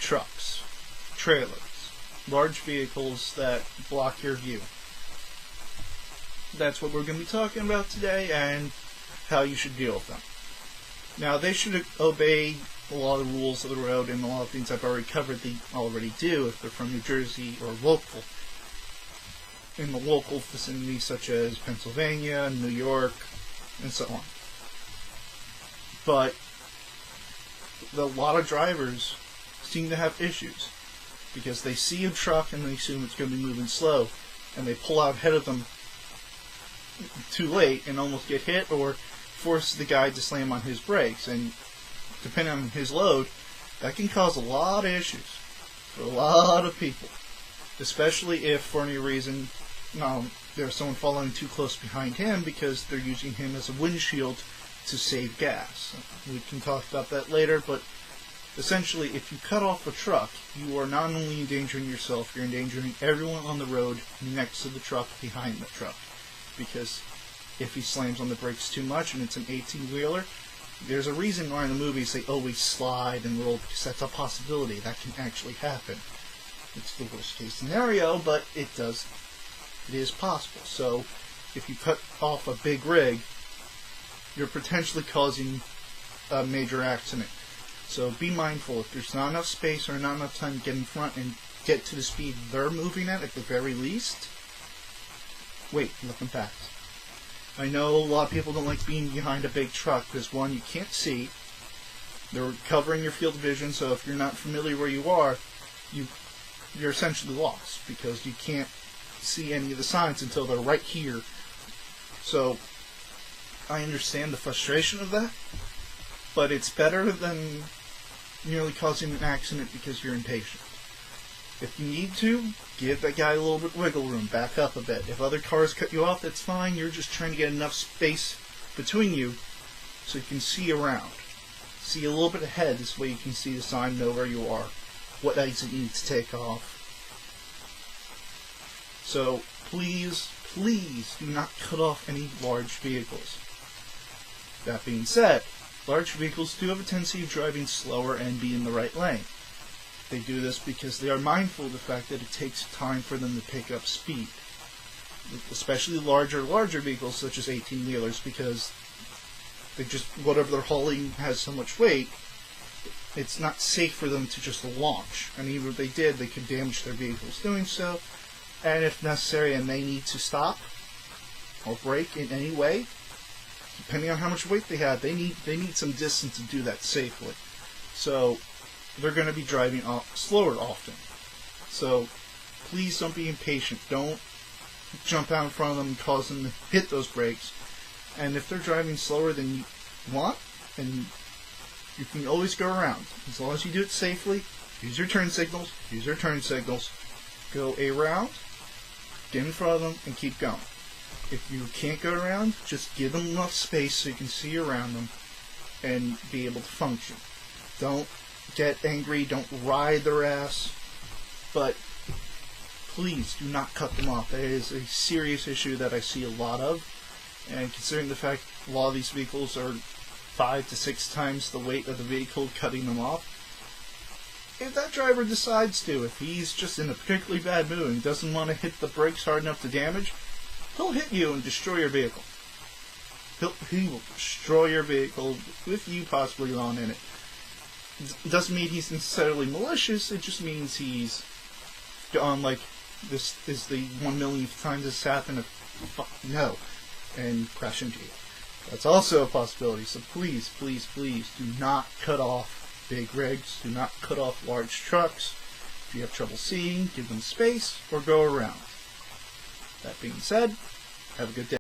trucks, trailers, large vehicles that block your view. That's what we're going to be talking about today and how you should deal with them. Now, they should obey a lot of rules of the road, and a lot of things I've already covered they already do if they're from New Jersey or local. In the local vicinity such as Pennsylvania, New York, and so on. But a lot of drivers seem to have issues because they see a truck and they assume it's going to be moving slow, and they pull out ahead of them too late and almost get hit or force the guy to slam on his brakes. And depending on his load, that can cause a lot of issues for a lot of people, especially if for any reason there's someone following too close behind him because they're using him as a windshield to save gas. We can talk about that later, but essentially, if you cut off a truck, you are not only endangering yourself, you're endangering everyone on the road next to the truck, behind the truck. Because if he slams on the brakes too much and it's an 18-wheeler, there's a reason why in the movies they always slide and roll, because that's a possibility. That can actually happen. It's the worst case scenario, but it is possible. So, if you cut off a big rig, you're potentially causing a major accident. So be mindful. If there's not enough space or not enough time to get in front and get to the speed they're moving at the very least, wait, let them pass. I know a lot of people don't like being behind a big truck because, one, you can't see. They're covering your field of vision, so if you're not familiar where you are, you're essentially lost because you can't see any of the signs until they're right here. So I understand the frustration of that, but it's better than nearly causing an accident because you're impatient. If you need to, give that guy a little bit of wiggle room, back up a bit. If other cars cut you off, that's fine. You're just trying to get enough space between you so you can see around. See a little bit ahead, this way you can see the sign, know where you are, what exit you need to take off. So please do not cut off any large vehicles. That being said, large vehicles do have a tendency of driving slower and be in the right lane. They do this because they are mindful of the fact that it takes time for them to pick up speed. Especially larger vehicles such as 18-wheelers, because whatever they're hauling has so much weight, it's not safe for them to just launch. And even if they did, they could damage their vehicles doing so. And if necessary and they need to stop or brake in any way, depending on how much weight they have, they need some distance to do that safely. So they're going to be driving slower often. So please don't be impatient. Don't jump out in front of them and cause them to hit those brakes. And if they're driving slower than you want, then you can always go around. As long as you do it safely, use your turn signals, go around, get in front of them, and keep going. If you can't go around, just give them enough space so you can see around them and be able to function. Don't get angry, don't ride their ass, but please do not cut them off. That is a serious issue that I see a lot of, and considering the fact a lot of these vehicles are 5 to 6 times the weight of the vehicle cutting them off, if that driver decides to, if he's just in a particularly bad mood and doesn't want to hit the brakes hard enough to damage, he'll hit you and destroy your vehicle. He will destroy your vehicle with you possibly on in it. It doesn't mean he's necessarily malicious, it just means he's on like, this is the 1 millionth time this has happened, no, and crash into you. That's also a possibility, so please do not cut off big rigs, do not cut off large trucks. If you have trouble seeing, give them space or go around. That being said, have a good day.